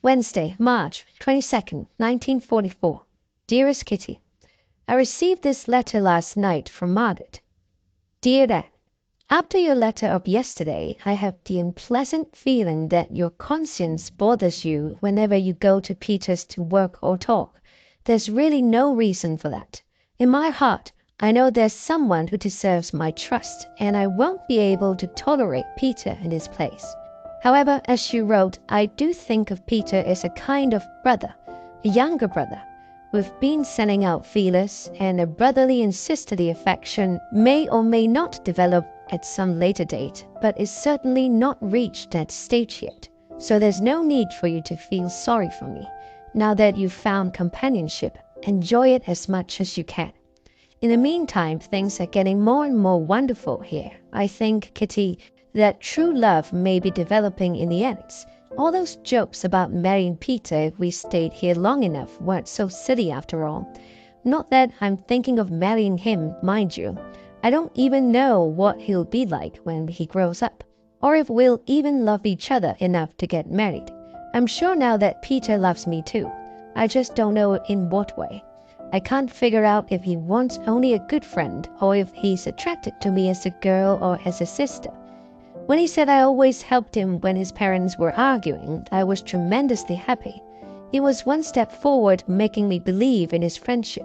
Wednesday, March 22nd, 1944. Dearest Kitty, I received this letter last night from Margaret. Dear Dad, after your letter of yesterday, I have the unpleasant feeling that your conscience bothers you whenever you go to Peter's to work or talk. There's really no reason for that. In my heart, I know there's someone who deserves my trust, and I won't be able to tolerate Peter in his place. However, as you wrote, I do think of Peter as a kind of brother, a younger brother. We've been sending out feelers, and a brotherly and sisterly affection may or may not develop at some later date, but it's certainly not reached that stage yet. So there's no need for you to feel sorry for me. Now that you've found companionship, enjoy it as much as you can. In the meantime, things are getting more and more wonderful here. I think, Kitty, that true love may be developing in the end. All those jokes about marrying Peter if we stayed here long enough weren't so silly after all. Not that I'm thinking of marrying him, mind you. I don't even know what he'll be like when he grows up, or if we'll even love each other enough to get married. I'm sure now that Peter loves me too. I just don't know in what way. I can't figure out if he wants only a good friend, or if he's attracted to me as a girl or as a sister. When he said I always helped him when his parents were arguing, I was tremendously happy. He was one step forward, making me believe in his friendship.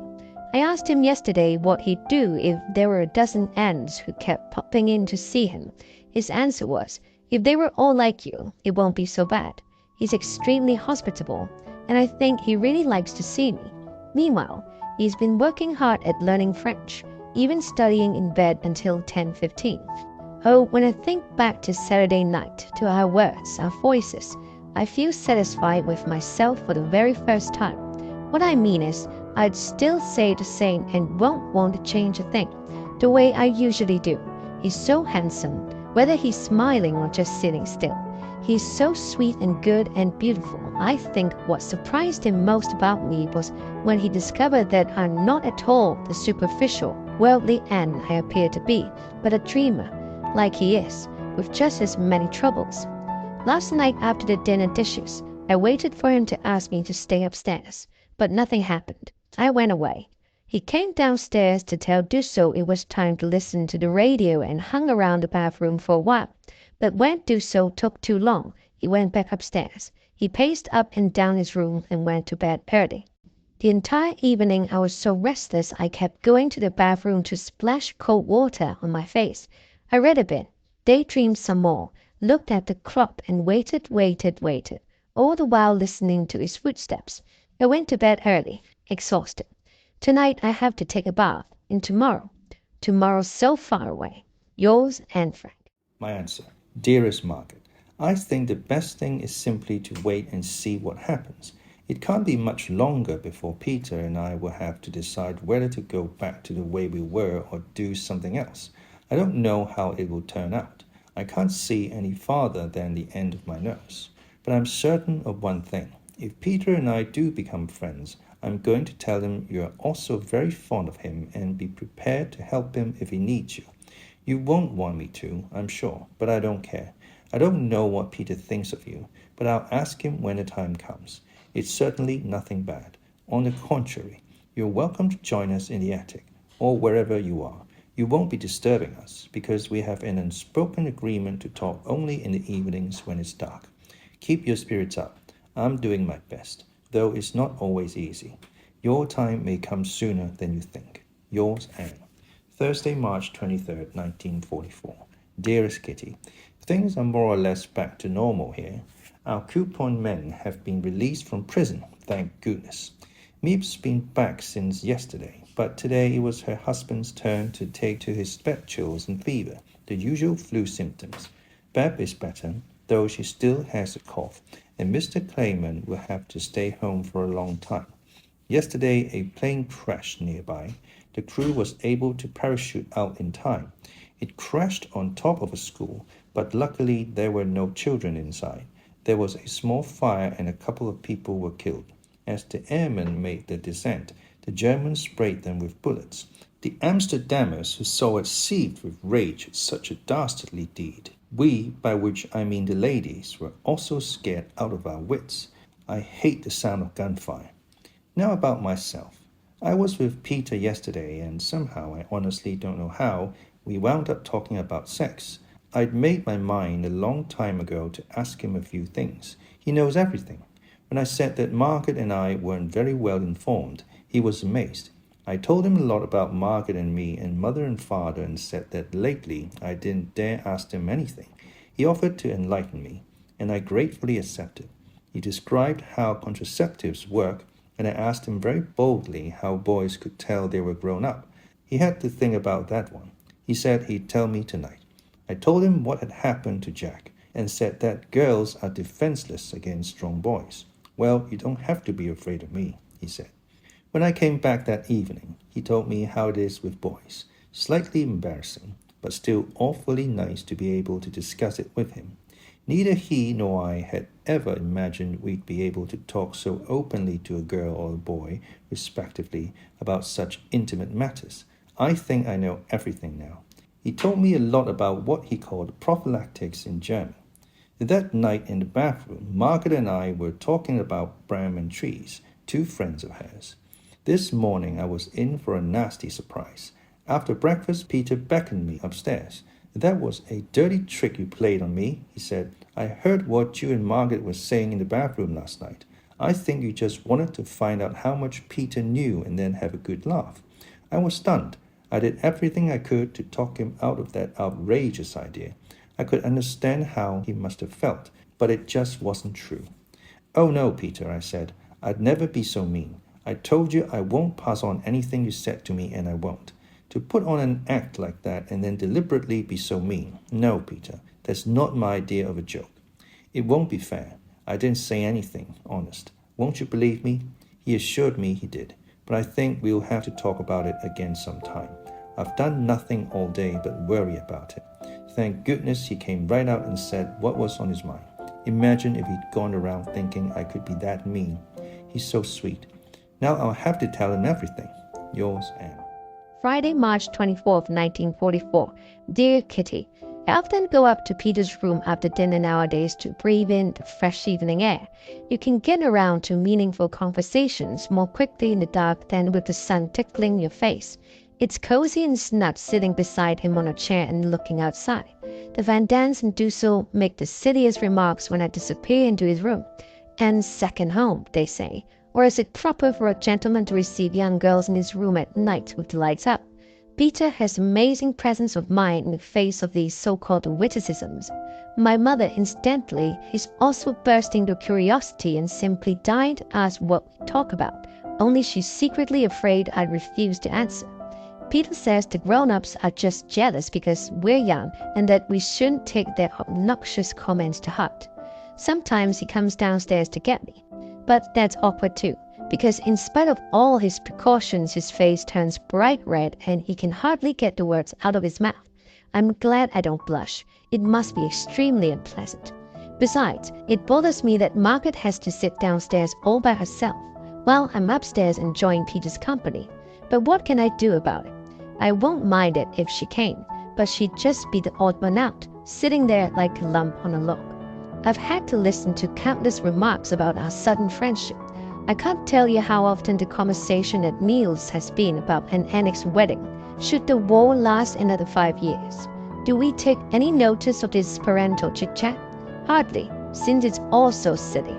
I asked him yesterday what he'd do if there were a dozen aunts who kept popping in to see him. His answer was, if they were all like you, it won't be so bad. He's extremely hospitable, and I think he really likes to see me. Meanwhile, he's been working hard at learning French, even studying in bed until 10:15. Oh, when I think back to Saturday night, to our words, our voices, I feel satisfied with myself for the very first time. What I mean is, I'd still say the same and won't want to change a thing, the way I usually do. He's so handsome, whether he's smiling or just sitting still. He's so sweet and good and beautiful. I think what surprised him most about me was when he discovered that I'm not at all the superficial, worldly Anne I appear to be, but a dreamer, like he is, with just as many troubles. Last night after the dinner dishes, I waited for him to ask me to stay upstairs, but nothing happened. I went away. He came downstairs to tell Dussault it was time to listen to the radio and hung around the bathroom for a while. But when Dussault took too long, he went back upstairs. He paced up and down his room and went to bed early. The entire evening I was so restless I kept going to the bathroom to splash cold water on my face. I read a bit, daydreamed some more, looked at the clock and waited, all the while listening to his footsteps. I went to bed early, exhausted. Tonight I have to take a bath, and tomorrow's so far away. Yours, Anne Frank. My answer. Dearest Margaret, I think the best thing is simply to wait and see what happens. It can't be much longer before Peter and I will have to decide whether to go back to the way we were or do something else. I don't know how it will turn out. I can't see any farther than the end of my nose. But I'm certain of one thing. If Peter and I do become friends, I'm going to tell him you're also very fond of him and be prepared to help him if he needs you. You won't want me to, I'm sure, but I don't care. I don't know what Peter thinks of you, but I'll ask him when the time comes. It's certainly nothing bad. On the contrary, you're welcome to join us in the attic, or wherever you are. You won't be disturbing us, because we have an unspoken agreement to talk only in the evenings when it's dark. Keep your spirits up. I'm doing my best, though it's not always easy. Your time may come sooner than you think. Yours, Anne. Thursday, March 23rd, 1944. Dearest Kitty, things are more or less back to normal here. Our coupon men have been released from prison, thank goodness. Meep's been back since yesterday, but today it was her husband's turn to take to his bed chills and fever, the usual flu symptoms. Beb is better, though she still has a cough, and Mr. Clayman will have to stay home for a long time. Yesterday, a plane crashed nearby. The crew was able to parachute out in time. It crashed on top of a school, but luckily there were no children inside. There was a small fire and a couple of people were killed. As the airmen made the descent, the Germans sprayed them with bullets. The Amsterdammers who saw it seethed with rage at such a dastardly deed. We, by which I mean the ladies, were also scared out of our wits. I hate the sound of gunfire. Now about myself. I was with Peter yesterday, and somehow, I honestly don't know how, we wound up talking about sex. I'd made my mind a long time ago to ask him a few things. He knows everything. When I said that Margaret and I weren't very well informed, he was amazed. I told him a lot about Margaret and me and mother and father and said that lately I didn't dare ask them anything. He offered to enlighten me, and I gratefully accepted. He described how contraceptives work, and I asked him very boldly how boys could tell they were grown up. He had to think about that one. He said he'd tell me tonight. I told him what had happened to Jack, and said that girls are defenseless against strong boys. Well, you don't have to be afraid of me, he said. When I came back that evening, he told me how it is with boys. Slightly embarrassing, but still awfully nice to be able to discuss it with him. Neither he nor I had ever imagined we'd be able to talk so openly to a girl or a boy, respectively, about such intimate matters. I think I know everything now. He told me a lot about what he called prophylactics in German. That night in the bathroom, Margaret and I were talking about Brahman trees, two friends of hers. This morning I was in for a nasty surprise. After breakfast, Peter beckoned me upstairs. That was a dirty trick you played on me, he said. I heard what you and Margaret were saying in the bathroom last night. I think you just wanted to find out how much Peter knew and then have a good laugh. I was stunned. I did everything I could to talk him out of that outrageous idea. I could understand how he must have felt, but it just wasn't true. Oh no, Peter, I said. I'd never be so mean. I told you I won't pass on anything you said to me, and I won't. To put on an act like that and then deliberately be so mean. No, Peter, that's not my idea of a joke. It won't be fair. I didn't say anything, honest. Won't you believe me? He assured me he did, but I think we'll have to talk about it again sometime. I've done nothing all day but worry about it. Thank goodness he came right out and said what was on his mind. Imagine if he'd gone around thinking I could be that mean. He's so sweet. Now I'll have to tell him everything. Yours, Anne. Friday, March 24th, 1944. Dear Kitty, I often go up to Peter's room after dinner nowadays to breathe in the fresh evening air. You can get around to meaningful conversations more quickly in the dark than with the sun tickling your face. It's cozy and snug sitting beside him on a chair and looking outside. The Van Dans and Dussel make the silliest remarks when I disappear into his room. And second home, they say. Or is it proper for a gentleman to receive young girls in his room at night with the lights up? Peter has amazing presence of mind in the face of these so-called witticisms. My mother, incidentally, is also bursting into curiosity and simply dying to ask what we talk about, only she's secretly afraid I'd refuse to answer. Peter says the grown-ups are just jealous because we're young and that we shouldn't take their obnoxious comments to heart. Sometimes he comes downstairs to get me. But that's awkward too, because in spite of all his precautions, his face turns bright red and he can hardly get the words out of his mouth. I'm glad I don't blush. It must be extremely unpleasant. Besides, it bothers me that Margaret has to sit downstairs all by herself, while I'm upstairs enjoying Peter's company. But what can I do about it? I won't mind it if she came, but she'd just be the odd one out, sitting there like a lump on a log. I've had to listen to countless remarks about our sudden friendship. I can't tell you how often the conversation at meals has been about an annexed wedding. Should the war last another 5 years? Do we take any notice of this parental chit-chat? Hardly, since it's all so silly.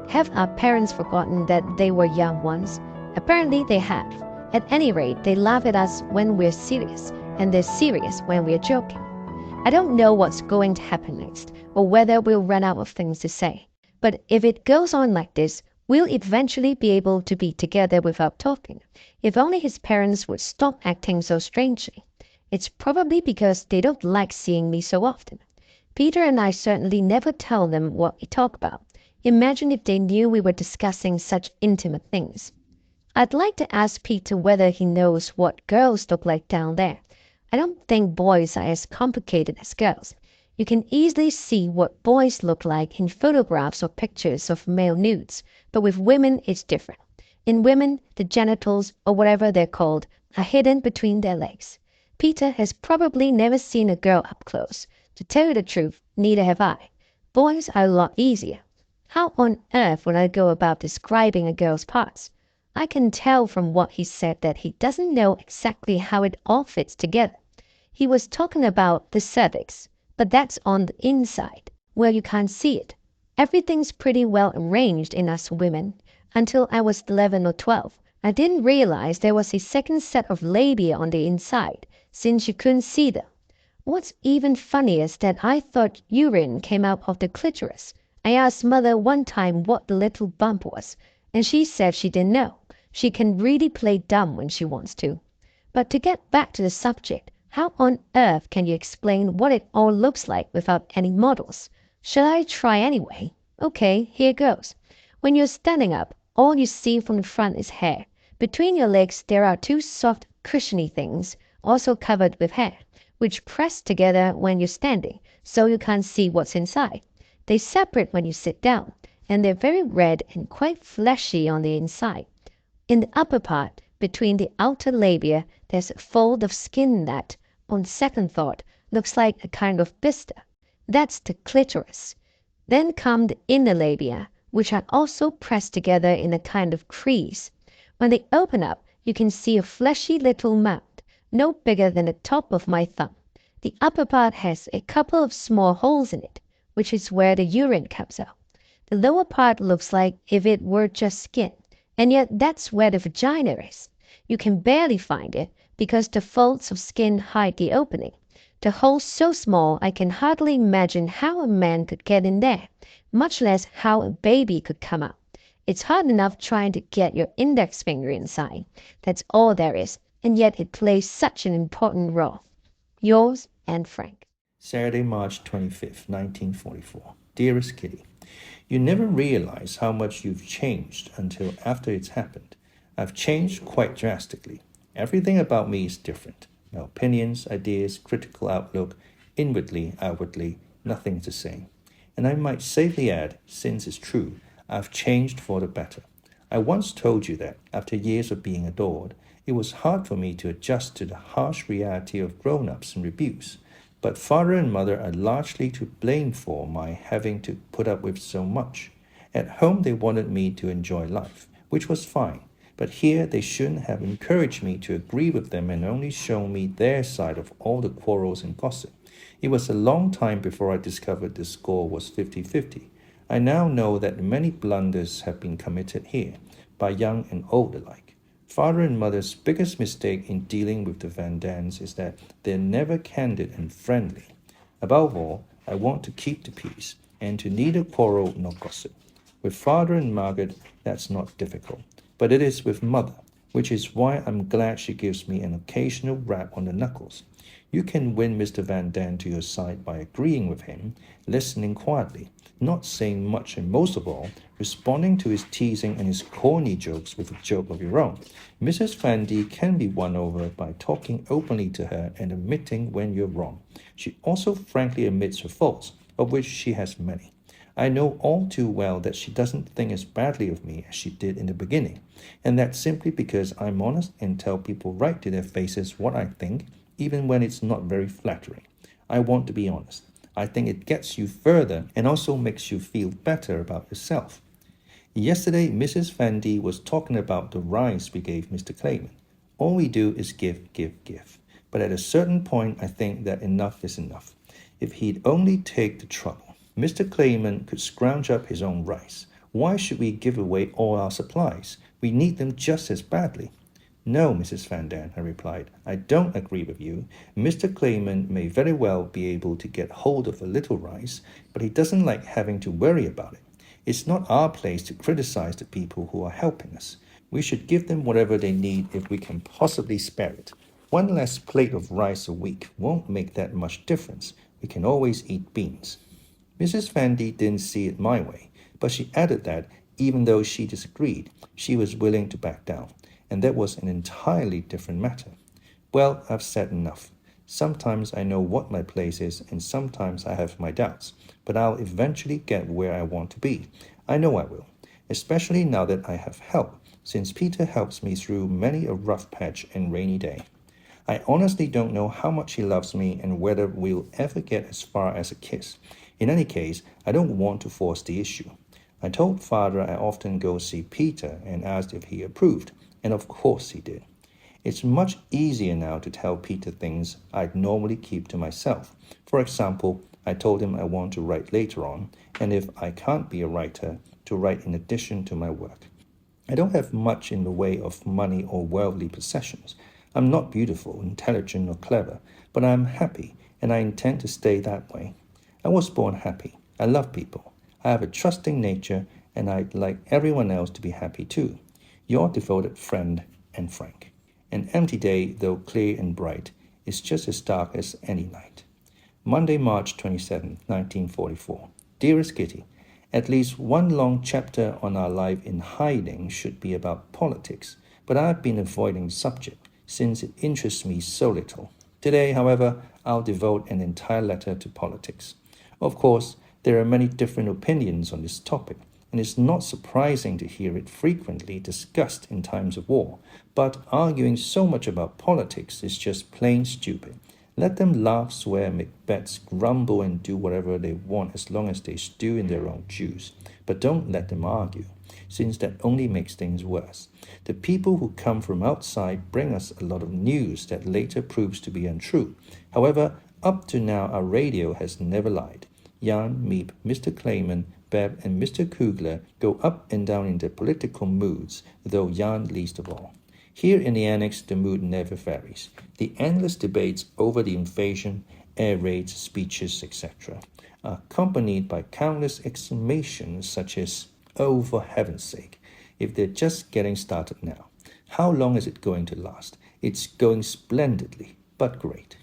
Have our parents forgotten that they were young once? Apparently they have. At any rate, they laugh at us when we're serious, and they're serious when we're joking. I don't know what's going to happen next, or whether we'll run out of things to say. But if it goes on like this, we'll eventually be able to be together without talking. If only his parents would stop acting so strangely. It's probably because they don't like seeing me so often. Peter and I certainly never tell them what we talk about. Imagine if they knew we were discussing such intimate things. I'd like to ask Peter whether he knows what girls look like down there. I don't think boys are as complicated as girls. You can easily see what boys look like in photographs or pictures of male nudes, but with women it's different. In women, the genitals, or whatever they're called, are hidden between their legs. Peter has probably never seen a girl up close. To tell you the truth, neither have I. Boys are a lot easier. How on earth would I go about describing a girl's parts? I can tell from what he said that he doesn't know exactly how it all fits together. He was talking about the cervix, but that's on the inside, where you can't see it. Everything's pretty well arranged in us women. Until I was 11 or 12, I didn't realize there was a second set of labia on the inside, since you couldn't see them. What's even funnier is that I thought urine came out of the clitoris. I asked mother one time what the little bump was, and she said she didn't know. She can really play dumb when she wants to. But to get back to the subject, how on earth can you explain what it all looks like without any models? Shall I try anyway? Okay, here goes. When you're standing up, all you see from the front is hair. Between your legs there are two soft, cushiony things, also covered with hair, which press together when you're standing, so you can't see what's inside. They separate when you sit down, and they're very red and quite fleshy on the inside. In the upper part, between the outer labia, there's a fold of skin that, on second thought, looks like a kind of blister. That's the clitoris. Then come the inner labia, which are also pressed together in a kind of crease. When they open up, you can see a fleshy little mound, no bigger than the top of my thumb. The upper part has a couple of small holes in it, which is where the urine comes out. The lower part looks like if it were just skin, and yet that's where the vagina is. You can barely find it because the folds of skin hide the opening. The hole's so small I can hardly imagine how a man could get in there, much less how a baby could come out. It's hard enough trying to get your index finger inside. That's all there is, and yet it plays such an important role. Yours, Anne Frank. Saturday, March 25th, 1944. Dearest Kitty, you never realize how much you've changed until after it's happened. I've changed quite drastically. Everything about me is different. My opinions, ideas, critical outlook, inwardly, outwardly, nothing's the same. And I might safely add, since it's true, I've changed for the better. I once told you that, after years of being adored, it was hard for me to adjust to the harsh reality of grown-ups and rebukes. But father and mother are largely to blame for my having to put up with so much. At home they wanted me to enjoy life, which was fine. But here they shouldn't have encouraged me to agree with them and only shown me their side of all the quarrels and gossip. It was a long time before I discovered the score was 50-50. I now know that many blunders have been committed here, by young and old alike. Father and mother's biggest mistake in dealing with the Van Dans is that they're never candid and friendly. Above all, I want to keep the peace, and to neither quarrel nor gossip. With father and Margaret, that's not difficult. But it is with mother, which is why I'm glad she gives me an occasional rap on the knuckles. You can win Mr. Van Daan to your side by agreeing with him, listening quietly, not saying much, and most of all, responding to his teasing and his corny jokes with a joke of your own. Mrs. Van D can be won over by talking openly to her and admitting when you're wrong. She also frankly admits her faults, of which she has many. I know all too well that she doesn't think as badly of me as she did in the beginning, and that's simply because I'm honest and tell people right to their faces what I think, even when it's not very flattering. I want to be honest. I think it gets you further and also makes you feel better about yourself. Yesterday, Mrs. Van D was talking about the rice we gave Mr. Clayman. All we do is give, give, give. But at a certain point, I think that enough is enough. If he'd only take the trouble. Mr. Clayman could scrounge up his own rice. Why should we give away all our supplies? We need them just as badly. No, Mrs. Van Daan, I replied. I don't agree with you. Mr. Clayman may very well be able to get hold of a little rice, but he doesn't like having to worry about it. It's not our place to criticize the people who are helping us. We should give them whatever they need if we can possibly spare it. One less plate of rice a week won't make that much difference. We can always eat beans. Mrs. Van D didn't see it my way, but she added that, even though she disagreed, she was willing to back down, and that was an entirely different matter. Well, I've said enough. Sometimes I know what my place is, and sometimes I have my doubts, but I'll eventually get where I want to be. I know I will, especially now that I have help, since Peter helps me through many a rough patch and rainy day. I honestly don't know how much he loves me and whether we'll ever get as far as a kiss. In any case, I don't want to force the issue. I told father I often go see Peter and asked if he approved, and of course he did. It's much easier now to tell Peter things I'd normally keep to myself. For example, I told him I want to write later on, and if I can't be a writer, to write in addition to my work. I don't have much in the way of money or worldly possessions. I'm not beautiful, intelligent, or clever, but I'm happy, and I intend to stay that way. I was born happy. I love people. I have a trusting nature, and I'd like everyone else to be happy too. Your devoted friend and Frank. An empty day, though clear and bright, is just as dark as any night. Monday, March 27, 1944. Dearest Kitty, at least one long chapter on our life in hiding should be about politics, but I've been avoiding the subject since it interests me so little. Today, however, I'll devote an entire letter to politics. Of course, there are many different opinions on this topic, and it's not surprising to hear it frequently discussed in times of war, but arguing so much about politics is just plain stupid. Let them laugh, swear, make bets, grumble, and do whatever they want as long as they stew in their own juice. But don't let them argue, since that only makes things worse. The people who come from outside bring us a lot of news that later proves to be untrue. However, up to now our radio has never lied. Jan, Miep, Mr. Clayman, Beb, and Mr. Kugler go up and down in their political moods, though Jan least of all. Here in the annex, the mood never varies. The endless debates over the invasion, air raids, speeches, etc., are accompanied by countless exclamations such as, "Oh, for heaven's sake," if they're just getting started now. How long is it going to last? It's going splendidly, but great.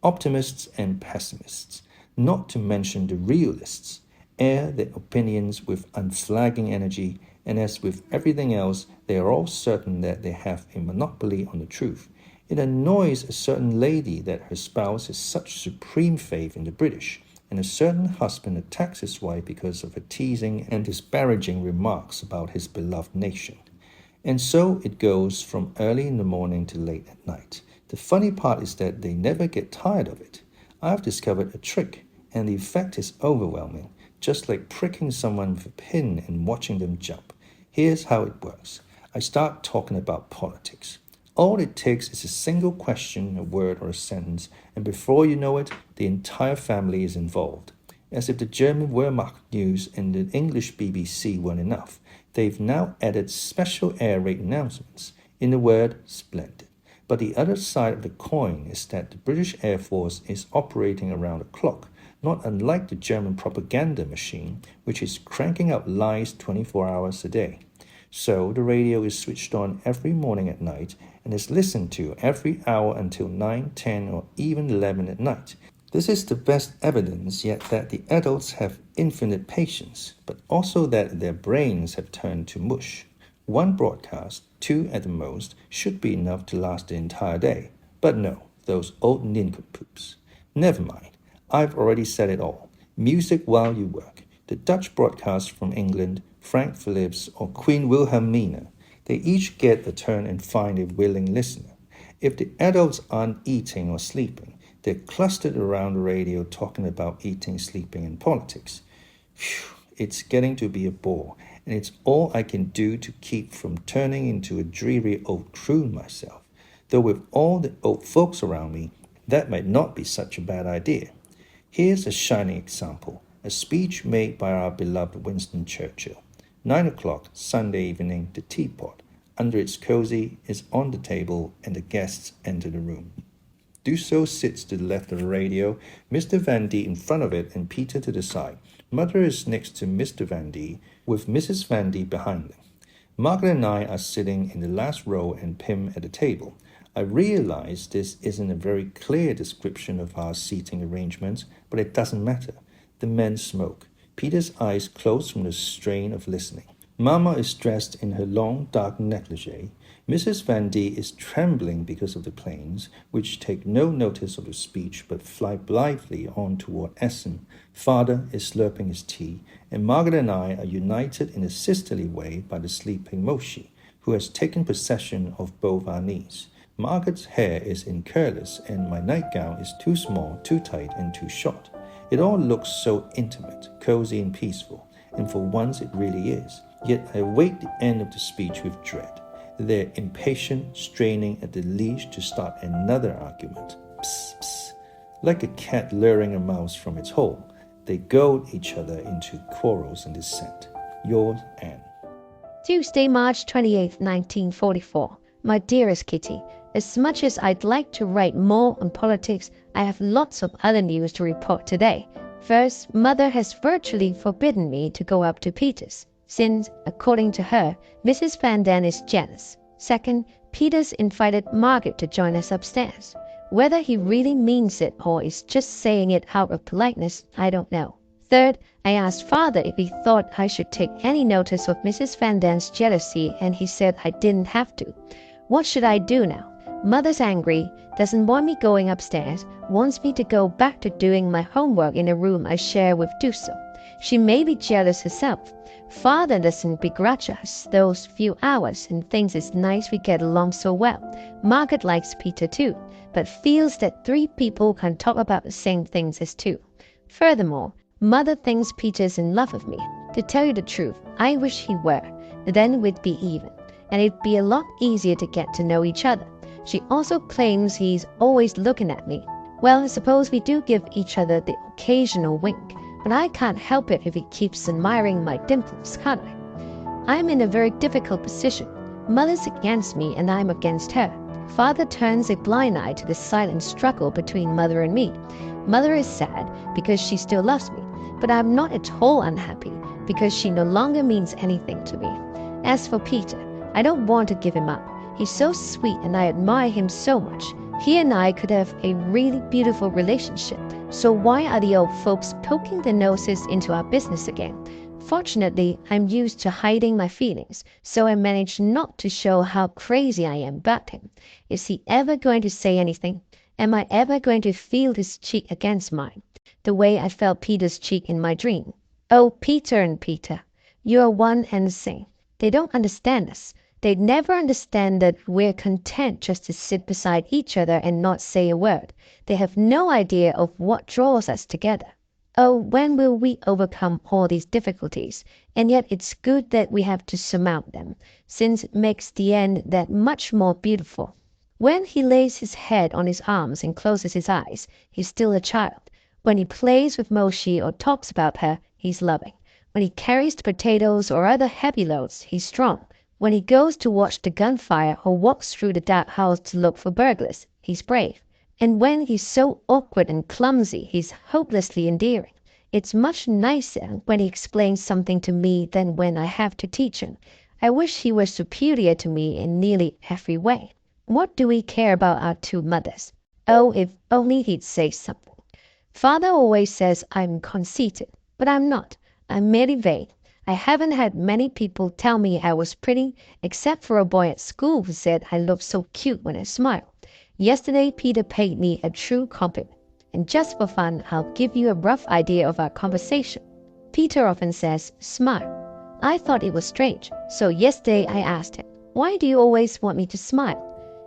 Optimists and pessimists, not to mention the realists, air their opinions with unflagging energy, and as with everything else, they are all certain that they have a monopoly on the truth. It annoys a certain lady that her spouse has such supreme faith in the British, and a certain husband attacks his wife because of her teasing and disparaging remarks about his beloved nation. And so it goes from early in the morning to late at night. The funny part is that they never get tired of it. I've discovered a trick, and the effect is overwhelming, just like pricking someone with a pin and watching them jump. Here's how it works. I start talking about politics. All it takes is a single question, a word, or a sentence, and before you know it, the entire family is involved. As if the German Wehrmacht news and the English BBC weren't enough, they've now added special air raid announcements. In a word, splendid. But the other side of the coin is that the British Air Force is operating around the clock, not unlike the German propaganda machine, which is cranking out lies 24 hours a day. So the radio is switched on every morning at night and is listened to every hour until 9, 10, or even 11 at night. This is the best evidence yet that the adults have infinite patience, but also that their brains have turned to mush. One broadcast, 2 at the most, should be enough to last the entire day. But no, those old nincompoops. Never mind. I've already said it all. Music while you work. The Dutch broadcast from England, Frank Phillips, or Queen Wilhelmina, they each get a turn and find a willing listener. If the adults aren't eating or sleeping, they're clustered around the radio talking about eating, sleeping, and politics. Phew, it's getting to be a bore, and it's all I can do to keep from turning into a dreary old croon myself. Though with all the old folks around me, that might not be such a bad idea. Here's a shining example, a speech made by our beloved Winston Churchill. 9 o'clock, Sunday evening, the teapot, under its cozy, is on the table, and the guests enter the room. Dussault sits to the left of the radio, Mr. Van D in front of it, and Peter to the side. Mother is next to Mr. Van D, with Mrs. Van D behind them. Margaret and I are sitting in the last row and Pim at the table. I realize this isn't a very clear description of our seating arrangements, but it doesn't matter. The men smoke. Peter's eyes close from the strain of listening. Mama is dressed in her long, dark negligee. Mrs. Van D is trembling because of the planes, which take no notice of the speech but fly blithely on toward Essen. Father is slurping his tea, and Margaret and I are united in a sisterly way by the sleeping Moshi, who has taken possession of both our knees. Margaret's hair is in curlers, and my nightgown is too small, too tight, and too short. It all looks so intimate, cozy, and peaceful, and for once it really is. Yet I await the end of the speech with dread. They're impatient, straining at the leash to start another argument. Psst, psst. Like a cat luring a mouse from its hole, they goad each other into quarrels and dissent. Yours, Anne. Tuesday, March 28, 1944. My dearest Kitty, as much as I'd like to write more on politics, I have lots of other news to report today. First, Mother has virtually forbidden me to go up to Peter's, since, according to her, Mrs. Van Daan is jealous. Second, Peter's invited Margaret to join us upstairs. Whether he really means it or is just saying it out of politeness, I don't know. Third, I asked Father if he thought I should take any notice of Mrs. Van Daan's jealousy, and he said I didn't have to. What should I do now? Mother's angry, doesn't want me going upstairs, wants me to go back to doing my homework in a room I share with Duso. She may be jealous herself. Father doesn't begrudge us those few hours and thinks it's nice we get along so well. Margaret likes Peter too, but feels that 3 people can talk about the same things as 2. Furthermore, Mother thinks Peter's in love with me. To tell you the truth, I wish he were. Then we'd be even, and it'd be a lot easier to get to know each other. She also claims he's always looking at me. Well, I suppose we do give each other the occasional wink, but I can't help it if he keeps admiring my dimples, can't I? I'm in a very difficult position. Mother's against me and I'm against her. Father turns a blind eye to the silent struggle between Mother and me. Mother is sad because she still loves me, but I'm not at all unhappy because she no longer means anything to me. As for Peter, I don't want to give him up. He's so sweet and I admire him so much. He and I could have a really beautiful relationship. So why are the old folks poking their noses into our business again? Fortunately, I'm used to hiding my feelings, so I manage not to show how crazy I am about him. Is he ever going to say anything? Am I ever going to feel his cheek against mine, the way I felt Peter's cheek in my dream? Oh, Peter and Peter, you are one and the same. They don't understand us. They'd never understand that we're content just to sit beside each other and not say a word. They have no idea of what draws us together. Oh, when will we overcome all these difficulties? And yet it's good that we have to surmount them, since it makes the end that much more beautiful. When he lays his head on his arms and closes his eyes, he's still a child. When he plays with Moshi or talks about her, he's loving. When he carries the potatoes or other heavy loads, he's strong. When he goes to watch the gunfire or walks through the dark house to look for burglars, he's brave. And when he's so awkward and clumsy, he's hopelessly endearing. It's much nicer when he explains something to me than when I have to teach him. I wish he were superior to me in nearly every way. What do we care about our 2 mothers? Oh, if only he'd say something. Father always says I'm conceited, but I'm not. I'm merely vain. I haven't had many people tell me I was pretty, except for a boy at school who said I looked so cute when I smiled. Yesterday, Peter paid me a true compliment. And just for fun, I'll give you a rough idea of our conversation. Peter often says, smile. I thought it was strange, so yesterday I asked him, why do you always want me to smile?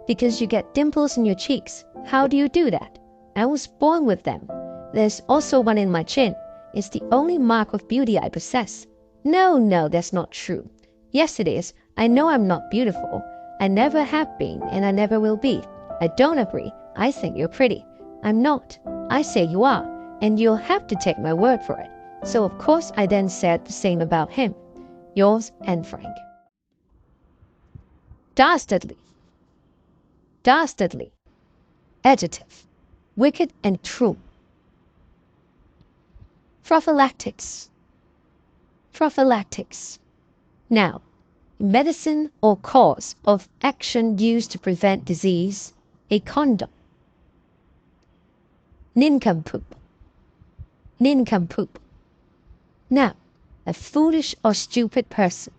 Because you get dimples in your cheeks. How do you do that? I was born with them. There's also one in my chin. It's the only mark of beauty I possess. No, that's not true. Yes, it is. I know I'm not beautiful. I never have been, and I never will be. I don't agree. I think you're pretty. I'm not. I say you are, and you'll have to take my word for it. So of course I then said the same about him. Yours, Anne Frank. Dastardly. Dastardly. Adjective. Wicked and true. Prophylactics. Prophylactics. Now, medicine or cause of action used to prevent disease, a condom. Nincompoop. Nincompoop. Now, a foolish or stupid person.